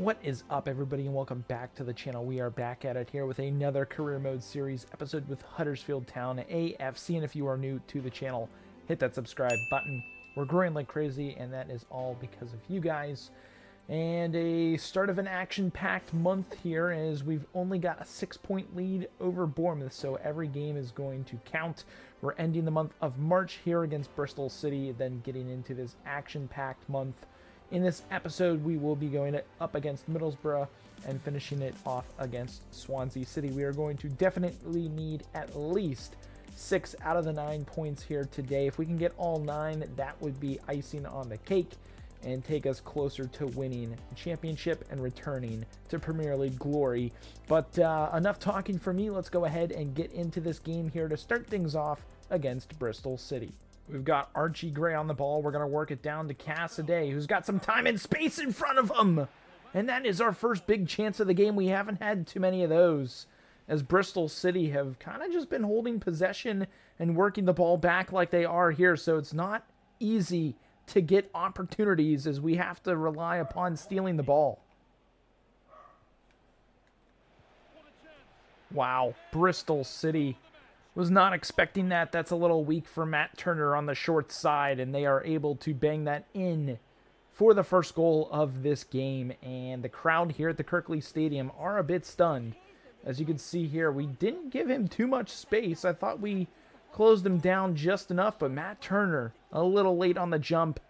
What is up, everybody, and welcome back to the channel. We are back at it here with another Career Mode Series episode with Huddersfield Town AFC, and if you are new to the channel, hit that subscribe button. We're growing like crazy, and that is all because of you guys. And a start of an action-packed month here, as we've only got a 6-point lead over Bournemouth, so every game is going to count. We're ending the month of March here against Bristol City, then getting into this action-packed month. In this episode, we will be going up against Middlesbrough and finishing it off against Swansea City. We are going to definitely need at least 6 out of the 9 points here today. If we can get all 9, that would be icing on the cake and take us closer to winning the championship and returning to Premier League glory. But enough talking for me. Let's go ahead and get into this game here to start things off against Bristol City. We've got Archie Gray on the ball. We're going to work it down to Cassaday, who's got some time and space in front of him. And that is our first big chance of the game. We haven't had too many of those, as Bristol City have kind of just been holding possession and working the ball back like they are here. So it's not easy to get opportunities, as we have to rely upon stealing the ball. Wow, Bristol City. Was not expecting that. That's a little weak for Matt Turner on the short side, and they are able to bang that in for the first goal of this game. And the crowd here at the Kirkley Stadium are a bit stunned. As you can see here, we didn't give him too much space. I thought we closed him down just enough, but Matt Turner a little late on the jump.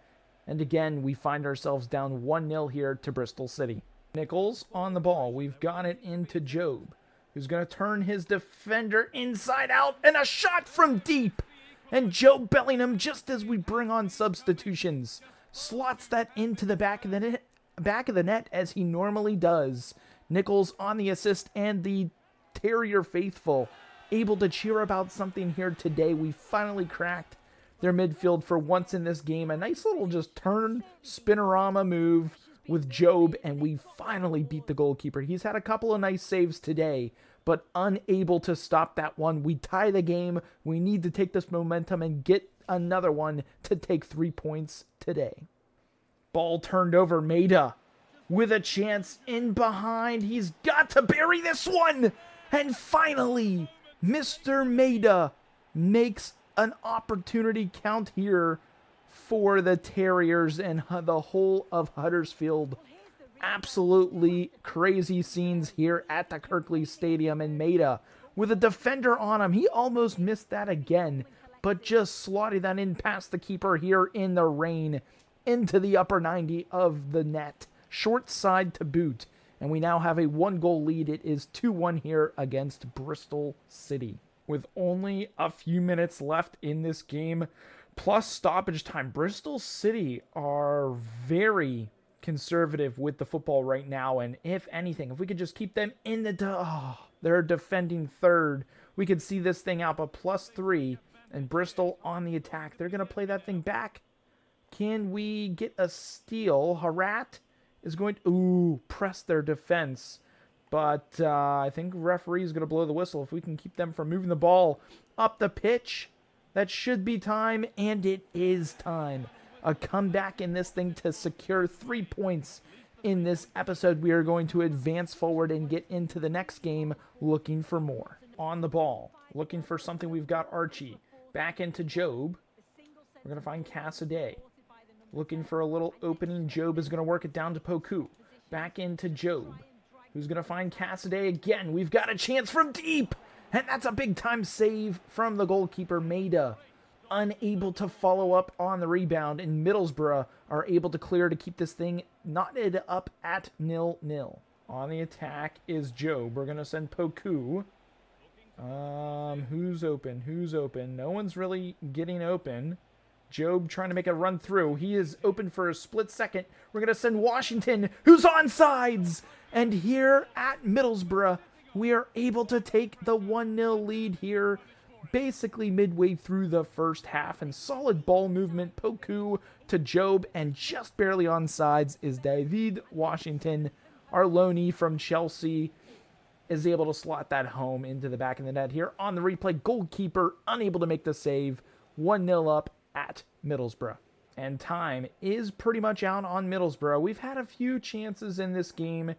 And again, we find ourselves down 1-0 here to Bristol City. Nichols on the ball. We've got it into Job, who's going to turn his defender inside out, and a shot from deep. And Joe Bellingham, just as we bring on substitutions, slots that into the back of the net as he normally does. Nichols on the assist, and the Terrier faithful able to cheer about something here today. We finally cracked their midfield for once in this game. A nice little just turn spinorama move with Job, and we finally beat the goalkeeper. He's had a couple of nice saves today, but unable to stop that one. We tie the game. We need to take this momentum and get another one to take 3 points today. Ball turned over. Maida with a chance in behind. He's got to bury this one. And finally, Mr. Maida makes an opportunity count here for the Terriers and the whole of Huddersfield. Absolutely crazy scenes here at the Kirkley Stadium, and Maida with a defender on him. He almost missed that again, but just slotted that in past the keeper here in the rain into the upper 90 of the net. Short side to boot, and we now have a 1-goal lead. It is 2-1 here against Bristol City. With only a few minutes left in this game, plus stoppage time, Bristol City are very conservative with the football right now, and if anything, if we could just keep them in the they're defending third, we could see this thing out. But +3, and Bristol on the attack. They're going to play that thing back. Can we get a steal? Harat is going to press their defense, but I think referee is going to blow the whistle. If we can keep them from moving the ball up the pitch, that should be time, and it is time. A comeback in this thing to secure 3 points in this episode. We are going to advance forward and get into the next game looking for more. On the ball, looking for something. We've got Archie. Back into Job. We're going to find Cassaday. Looking for a little opening. Job is going to work it down to Poku. Back into Job, who's going to find Cassaday again. We've got a chance from deep, and that's a big-time save from the goalkeeper, Maida. Unable to follow up on the rebound, and Middlesbrough are able to clear to keep this thing knotted up at 0-0. On the attack is Job. We're going to send Poku. Who's open? Who's open? No one's really getting open. Job trying to make a run through. He is open for a split second. We're going to send Washington, who's onside. And here at Middlesbrough, we are able to take the 1-0 lead here, basically midway through the first half. And solid ball movement. Poku to Job, and just barely onside is David Washington. Our loanee from Chelsea is able to slot that home into the back of the net here. On the replay, goalkeeper unable to make the save. 1-0 up at Middlesbrough. And time is pretty much out on Middlesbrough. We've had a few chances in this game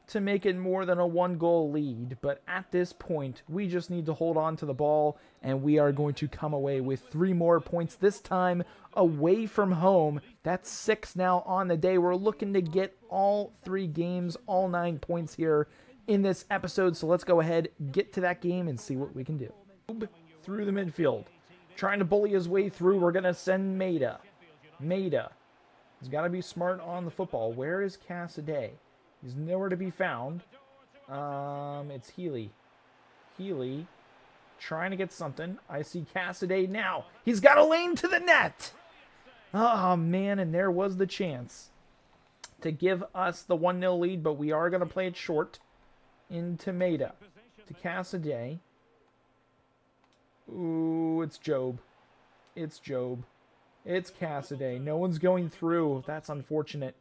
to make it more than a 1-goal lead, but at this point, we just need to hold on to the ball, and we are going to come away with 3 more points, this time away from home. That's 6 now on the day. We're looking to get all 3 games, all 9 points here in this episode, so let's go ahead, get to that game, and see what we can do. Through the midfield, trying to bully his way through. We're going to send Maida. Maida. He's got to be smart on the football. Where is Cassidy? He's nowhere to be found. It's Healy. Healy trying to get something. I see Cassidy now. He's got a lane to the net. Oh, man, and there was the chance to give us the 1-0 lead, but we are going to play it short into Maida. To Cassidy. Ooh, it's Job. It's Job. It's Cassidy. No one's going through. That's unfortunate,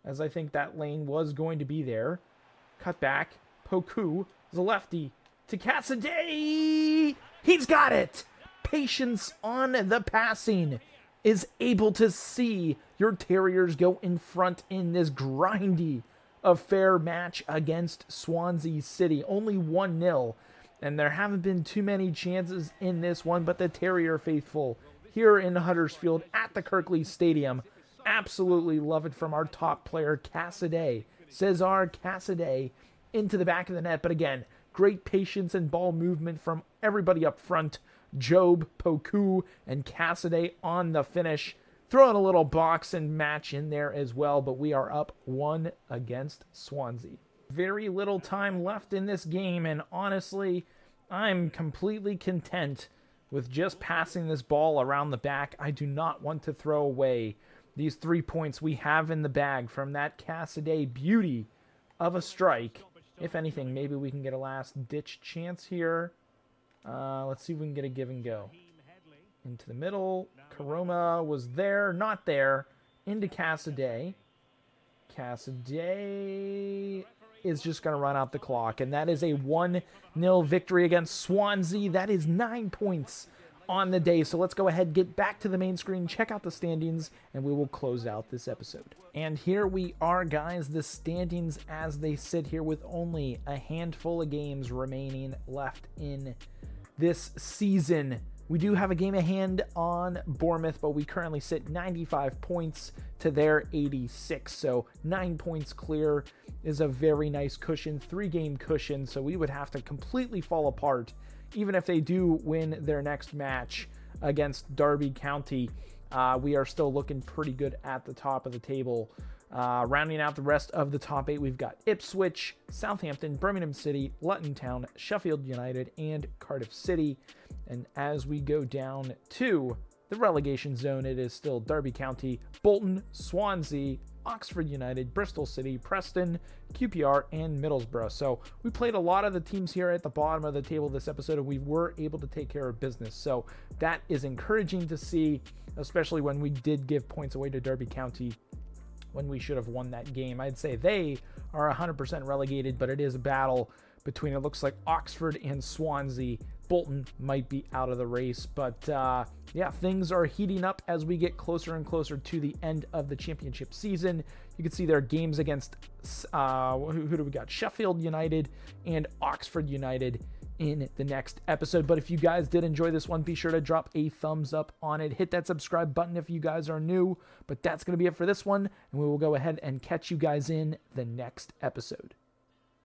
as I think that lane was going to be there. Cut back. Poku is a lefty to Cassidy. He's got it. Patience on the passing is able to see your Terriers go in front in this grindy affair match against Swansea City. Only 1-0, and there haven't been too many chances in this one, but the Terrier faithful here in Huddersfield at the Kirklees Stadium absolutely love it from our top player, Cassidy. Cesar Cassidy into the back of the net. But again, great patience and ball movement from everybody up front. Job, Poku, and Cassidy on the finish. Throwing a little box and match in there as well. But we are up 1 against Swansea. Very little time left in this game. And honestly, I'm completely content with just passing this ball around the back. I do not want to throw away these 3 points we have in the bag from that Cassidy beauty of a strike. If anything, maybe we can get a last-ditch chance here. Let's see if we can get a give and go. Into the middle. Karoma was there, not there. Into Cassidy. Cassidy is just going to run out the clock. And that is a 1-0 victory against Swansea. That is 9 points on the day. So let's go ahead, get back to the main screen, check out the standings, and we will close out this episode. And here we are, guys, the standings as they sit here with only a handful of games remaining left in this season. We do have a game of hand on Bournemouth, but we currently sit 95 points to their 86. So 9 points clear is a very nice cushion, 3-game cushion. So we would have to completely fall apart even if they do win their next match against Derby County. We are still looking pretty good at the top of the table. Rounding out the rest of the top 8, we've got Ipswich, Southampton, Birmingham City, Luton Town, Sheffield United, and Cardiff City. And as we go down to the relegation zone, it is still Derby County, Bolton, Swansea, Oxford United, Bristol City, Preston, QPR, and Middlesbrough. So we played a lot of the teams here at the bottom of the table this episode, and we were able to take care of business. So that is encouraging to see, especially when we did give points away to Derby County when we should have won that game. I'd say they are 100% relegated, but it is a battle between, it looks like, Oxford and Swansea. Bolton might be out of the race, but yeah, things are heating up as we get closer and closer to the end of the championship season. You can see there are games against, who do we got? Sheffield United and Oxford United in the next episode. But if you guys did enjoy this one, be sure to drop a thumbs up on it. Hit that subscribe button if you guys are new. But that's going to be it for this one, and we will go ahead and catch you guys in the next episode.